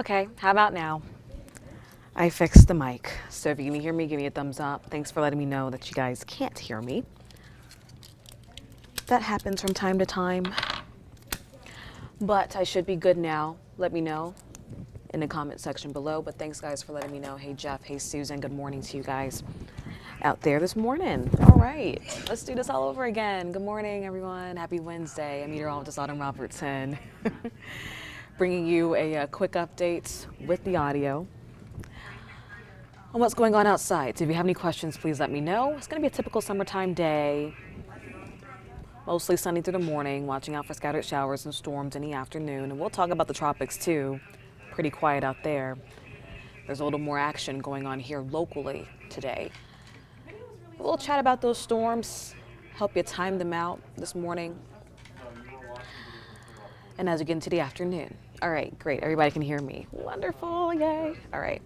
Okay, how about now? I fixed the mic, so if you can hear me, give me a thumbs up. Thanks for letting me know that you guys can't hear me. That happens from time to time, but I should be good now. Let me know in the comment section below, but thanks guys for letting me know. Hey Jeff, hey Susan, good morning to you guys out there this morning. All right, let's do this all over again. Good morning, everyone. Happy Wednesday. I'm Meteorologist Robertson, bringing you a quick update with the audio on what's going on outside. So if you have any questions, please let me know. It's going to be a typical summertime day. Mostly sunny through the morning, watching out for scattered showers and storms in the afternoon. And we'll talk about the tropics too. Pretty quiet out there. There's a little more action going on here locally today. We'll chat about those storms, help you time them out this morning. And as we get into the afternoon. All right, great. Everybody can hear me. Wonderful, yay. All right.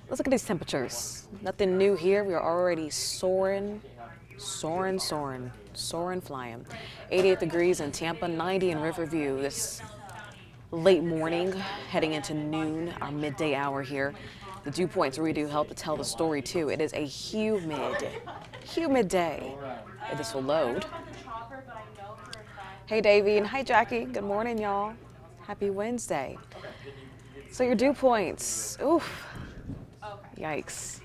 Let's look at these temperatures. Nothing new here. We are already soaring, flying. 88 degrees in Tampa, 90 in Riverview this late morning, heading into noon, our midday hour here. The dew points really do help to tell the story too. It is a humid day. This will load. Hey Davey and hi Jackie. Good morning, y'all. Happy Wednesday. So your dew points. Oof. Yikes.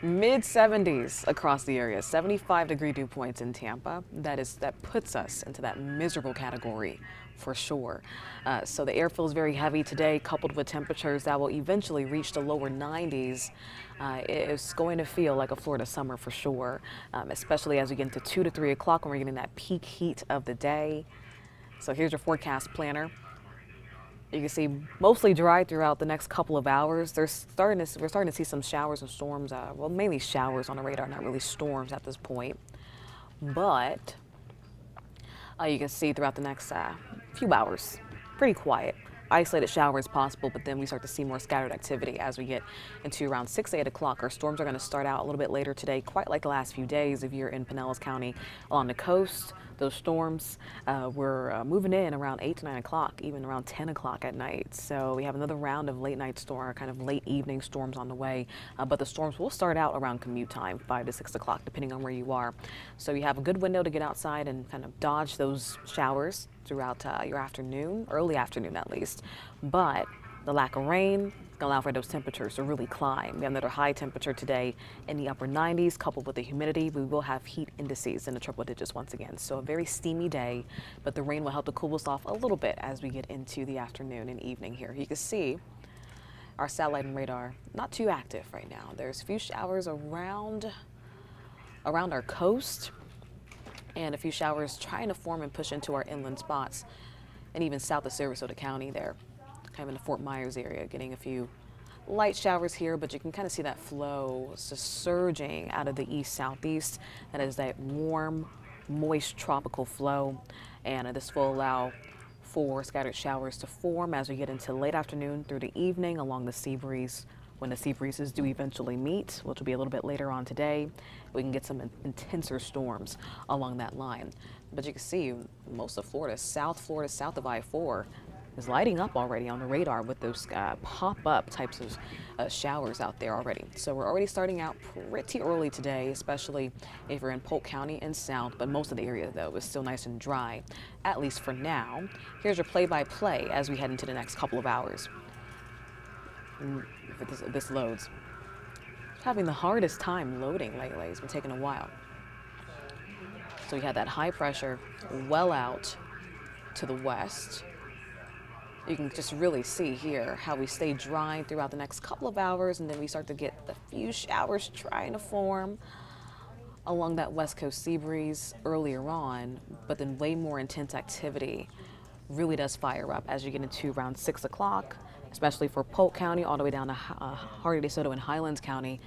Mid 70s across the area, 75-degree dew points in Tampa. That puts us into that miserable category for sure. So the air feels very heavy today, coupled with temperatures that will eventually reach the lower 90s. It's going to feel like a Florida summer for sure, especially as we get into 2 to 3 o'clock when we're getting that peak heat of the day. So here's your forecast planner. You can see mostly dry throughout the next couple of hours. We're starting to see some showers and storms. Well, mainly showers on the radar, not really storms at this point. But you can see throughout the next few hours, pretty quiet. Isolated showers possible, but then we start to see more scattered activity as we get into around 6, 8 o'clock. Our storms are going to start out a little bit later today, quite like the last few days. If you're in Pinellas County along the coast, those storms were moving in around 8 to 9 o'clock, even around 10 o'clock at night. So we have another round of late night storm, kind of late evening storms on the way. But the storms will start out around commute time, 5 to 6 o'clock, depending on where you are. So you have a good window to get outside and kind of dodge those showers throughout your afternoon, early afternoon at least. But the lack of rain is going to allow for those temperatures to really climb. We have another high temperature today in the upper 90s, coupled with the humidity. We will have heat indices in the triple digits once again. So a very steamy day, but the rain will help to cool us off a little bit as we get into the afternoon and evening here. You can see our satellite and radar not too active right now. There's a few showers around our coast, and a few showers trying to form and push into our inland spots, and even south of Sarasota County there, kind of in the Fort Myers area, getting a few light showers here, but you can kind of see that flow just surging out of the east-southeast. That is that warm, moist tropical flow, and this will allow for scattered showers to form as we get into late afternoon through the evening along the sea breeze. When the sea breezes do eventually meet, which will be a little bit later on today, we can get some intenser storms along that line. But you can see most of Florida south of I-4, is lighting up already on the radar with those pop-up types of showers out there already. So we're already starting out pretty early today, especially if you're in Polk County and south, but most of the area, though, is still nice and dry, at least for now. Here's your play-by-play as we head into the next couple of hours. If this loads. Having the hardest time loading lately. It's been taking a while. So we had that high pressure well out to the west. You can just really see here how we stay dry throughout the next couple of hours, and then we start to get a few showers trying to form along that west coast sea breeze earlier on, but then way more intense activity really does fire up as you get into around 6 o'clock, especially for Polk County all the way down to Hardy, DeSoto, and Highlands County.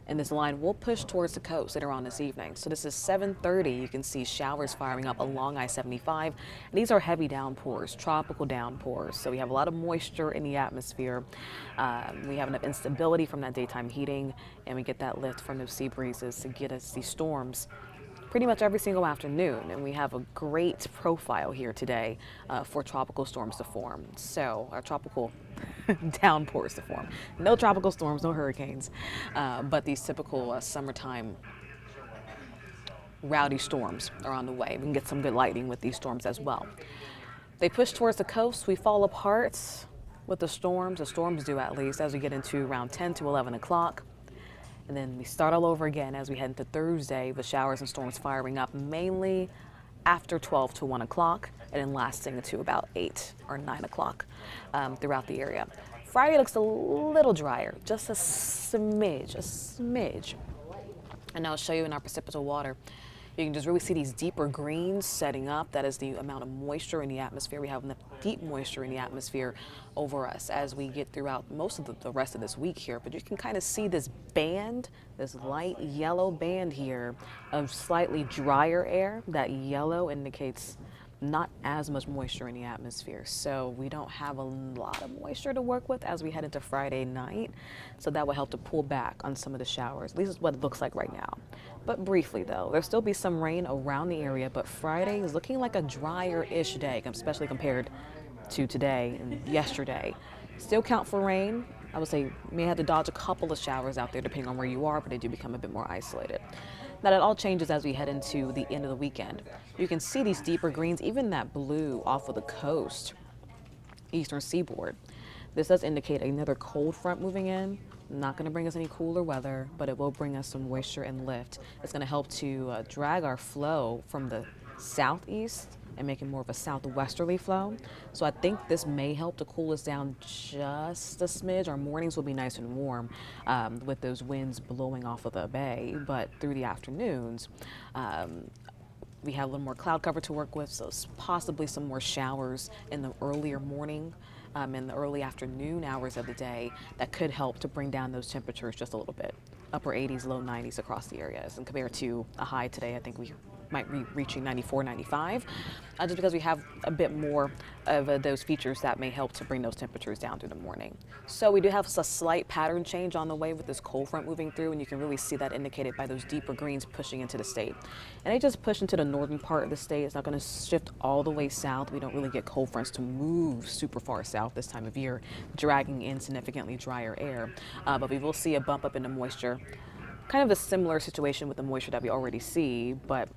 And this line will push towards the coast later on this evening. So this is 7:30. You can see showers firing up along I-75. And these are heavy downpours, tropical downpours. So we have a lot of moisture in the atmosphere. We have enough instability from that daytime heating, and we get that lift from those sea breezes to get us these storms pretty much every single afternoon, and we have a great profile here today for tropical storms to form. So our tropical downpours to form. No tropical storms, no hurricanes, but these typical summertime rowdy storms are on the way. We can get some good lightning with these storms as well. They push towards the coast. We fall apart with the storms do at least, as we get into around 10 to 11 o'clock. And then we start all over again as we head into Thursday with showers and storms firing up mainly after 12 to 1 o'clock and then lasting into about 8 or 9 o'clock throughout the area. Friday looks a little drier, just a smidge. And I'll show you in our precipitable water. You can just really see these deeper greens setting up. That is the amount of moisture in the atmosphere. We have enough deep moisture in the atmosphere over us as we get throughout most of the rest of this week here. But you can kind of see this band, this light yellow band here of slightly drier air. That yellow indicates not as much moisture in the atmosphere. So we don't have a lot of moisture to work with as we head into Friday night. So that will help to pull back on some of the showers. At least is what it looks like right now. But briefly though, there'll still be some rain around the area, but Friday is looking like a drier-ish day, especially compared to today and yesterday. Still count for rain. I would say you may have to dodge a couple of showers out there depending on where you are, but they do become a bit more isolated. Now that all changes as we head into the end of the weekend. You can see these deeper greens, even that blue off of the coast, eastern seaboard. This does indicate another cold front moving in. Not going to bring us any cooler weather, but it will bring us some moisture and lift. It's going to help to drag our flow from the southeast and make it more of a southwesterly flow. So I think this may help to cool us down just a smidge. Our mornings will be nice and warm with those winds blowing off of the bay, but through the afternoons, we have a little more cloud cover to work with, so possibly some more showers in the earlier morning in the early afternoon hours of the day that could help to bring down those temperatures just a little bit. Upper 80s, low 90s across the areas. And compared to a high today, I think we might be reaching 94, 95, just because we have a bit more of those features that may help to bring those temperatures down through the morning. So we do have a slight pattern change on the way with this cold front moving through, and you can really see that indicated by those deeper greens pushing into the state. And they just push into the northern part of the state. It's not going to shift all the way south. We don't really get cold fronts to move super far south this time of year, dragging in significantly drier air. But we will see a bump up in the moisture. Kind of a similar situation with the moisture that we already see, but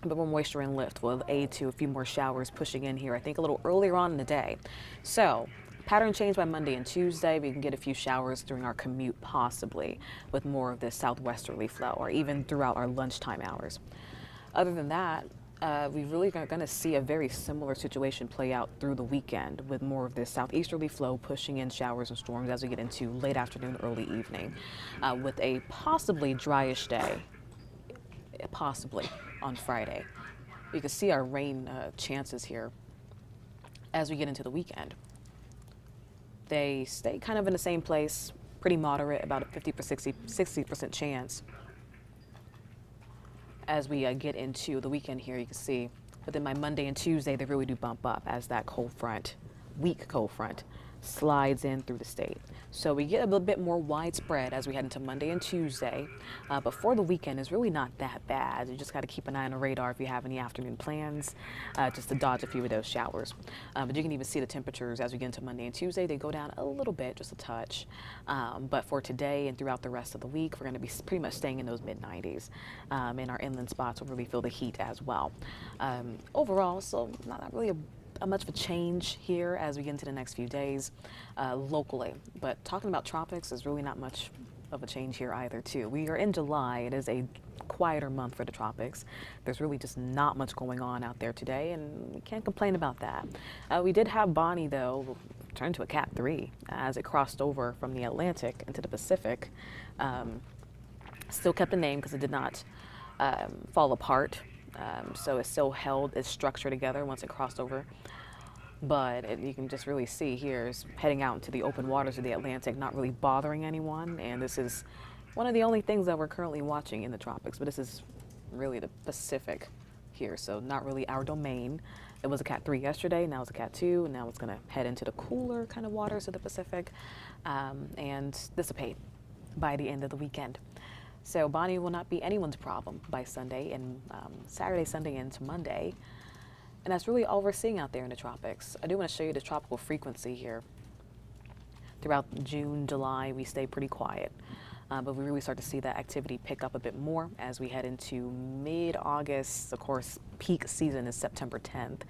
more moisture and lift will aid to a few more showers pushing in here, I think a little earlier on in the day. So pattern change by Monday and Tuesday. We can get a few showers during our commute, possibly with more of this southwesterly flow, or even throughout our lunchtime hours. Other than that, we really are going to see a very similar situation play out through the weekend with more of this southeasterly flow pushing in showers and storms as we get into late afternoon, early evening, with a possibly dryish day, possibly on Friday. You can see our rain chances here as we get into the weekend. They stay kind of in the same place, pretty moderate, about a 60% chance. As we get into the weekend here, you can see, but then by Monday and Tuesday, they really do bump up as that cold front, weak cold front, slides in through the state. So we get a little bit more widespread as we head into Monday and Tuesday, but for the weekend is really not that bad. You just got to keep an eye on the radar if you have any afternoon plans, just to dodge a few of those showers. But you can even see the temperatures as we get into Monday and Tuesday. They go down a little bit, just a touch. But for today and throughout the rest of the week, we're going to be pretty much staying in those mid-90s. And our inland spots will really feel the heat as well. Overall, so not really much of a change here as we get into the next few days locally. But talking about tropics is really not much of a change here either too. We are in July. It is a quieter month for the tropics. There's really just not much going on out there today, and we can't complain about that. We did have Bonnie though turn to a Cat 3 as it crossed over from the Atlantic into the Pacific. Still kept the name because it did not fall apart. So it still held its structure together once it crossed over. But you can just really see here is heading out into the open waters of the Atlantic, not really bothering anyone. And this is one of the only things that we're currently watching in the tropics. But this is really the Pacific here, so not really our domain. It was a Cat 3 yesterday, now it's a Cat 2, and now it's going to head into the cooler kind of waters of the Pacific and dissipate by the end of the weekend. So Bonnie will not be anyone's problem by Sunday and Saturday, Sunday into Monday. And that's really all we're seeing out there in the tropics. I do want to show you the tropical frequency here. Throughout June, July, we stay pretty quiet. But we really start to see that activity pick up a bit more as we head into mid-August. Of course, peak season is September 10th,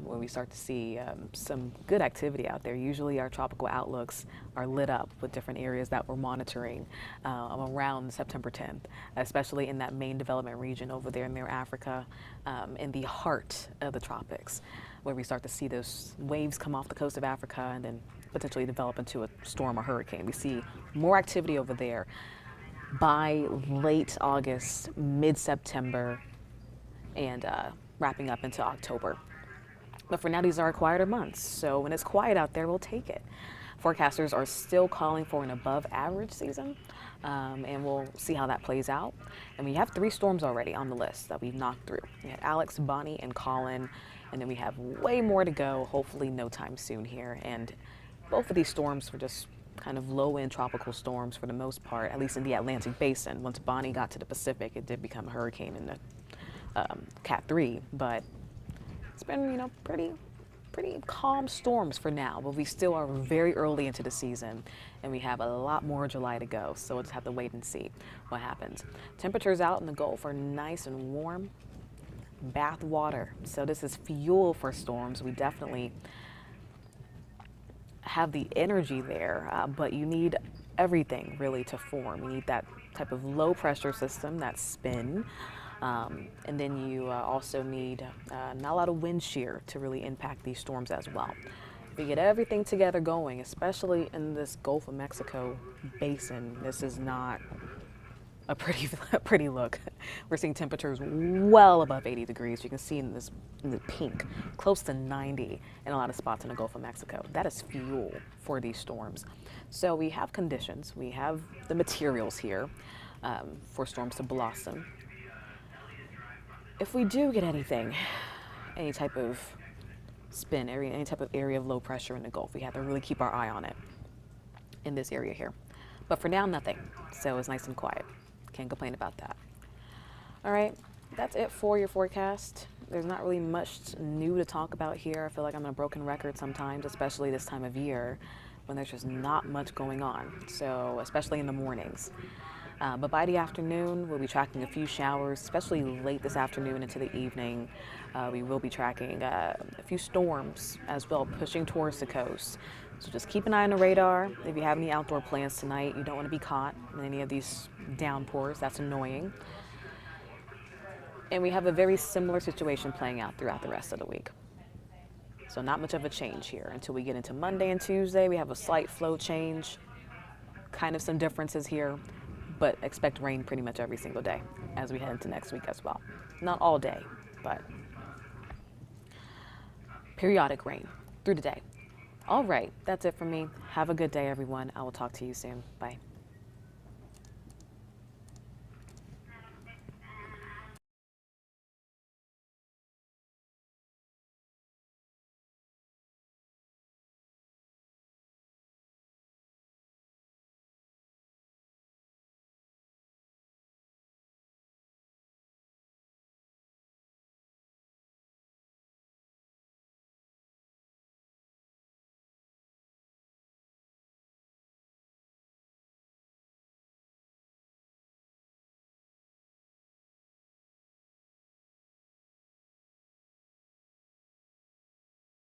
where we start to see some good activity out there. Usually our tropical outlooks are lit up with different areas that we're monitoring around September 10th, especially in that main development region over there near Africa, in the heart of the tropics, where we start to see those waves come off the coast of Africa and then potentially develop into a storm or hurricane. We see more activity over there by late August, mid-September, and wrapping up into October. But for now, these are our quieter months. So when it's quiet out there, we'll take it. Forecasters are still calling for an above average season, and we'll see how that plays out. And we have 3 storms already on the list that we've knocked through. We had Alex, Bonnie, and Colin, and then we have way more to go, hopefully no time soon here. And both of these storms were just kind of low-end tropical storms for the most part, at least in the Atlantic Basin. Once Bonnie got to the Pacific, it did become a hurricane in the Cat 3, but it's been, you know, pretty calm storms for now, but we still are very early into the season and we have a lot more July to go, so we'll just have to wait and see what happens. Temperatures out in the Gulf are nice and warm, bath water, so this is fuel for storms. We definitely have the energy there, but you need everything really to form. You need that type of low pressure system, that spin, and then you also need not a lot of wind shear to really impact these storms as well. If you get everything together going, especially in this Gulf of Mexico basin, this is not a pretty look. We're seeing temperatures well above 80 degrees. You can see in the pink, close to 90 in a lot of spots in the Gulf of Mexico. That is fuel for these storms. So we have conditions, we have the materials here for storms to blossom. If we do get anything, any type of spin, any type of area of low pressure in the Gulf, we have to really keep our eye on it in this area here. But for now, nothing. So it's nice and quiet. Can't complain about that. All right, that's it for your forecast. There's not really much new to talk about here. I feel like I'm a broken record sometimes, especially this time of year when there's just not much going on. So especially in the mornings. But by the afternoon, we'll be tracking a few showers, especially late this afternoon into the evening. We will be tracking a few storms as well, pushing towards the coast. So just keep an eye on the radar. If you have any outdoor plans tonight, you don't want to be caught in any of these downpours. That's annoying. And we have a very similar situation playing out throughout the rest of the week. So not much of a change here until we get into Monday and Tuesday. We have a slight flow change, kind of some differences here, but expect rain pretty much every single day as we head into next week as well. Not all day, but periodic rain through the day. All right, that's it for me. Have a good day, everyone. I will talk to you soon. Bye.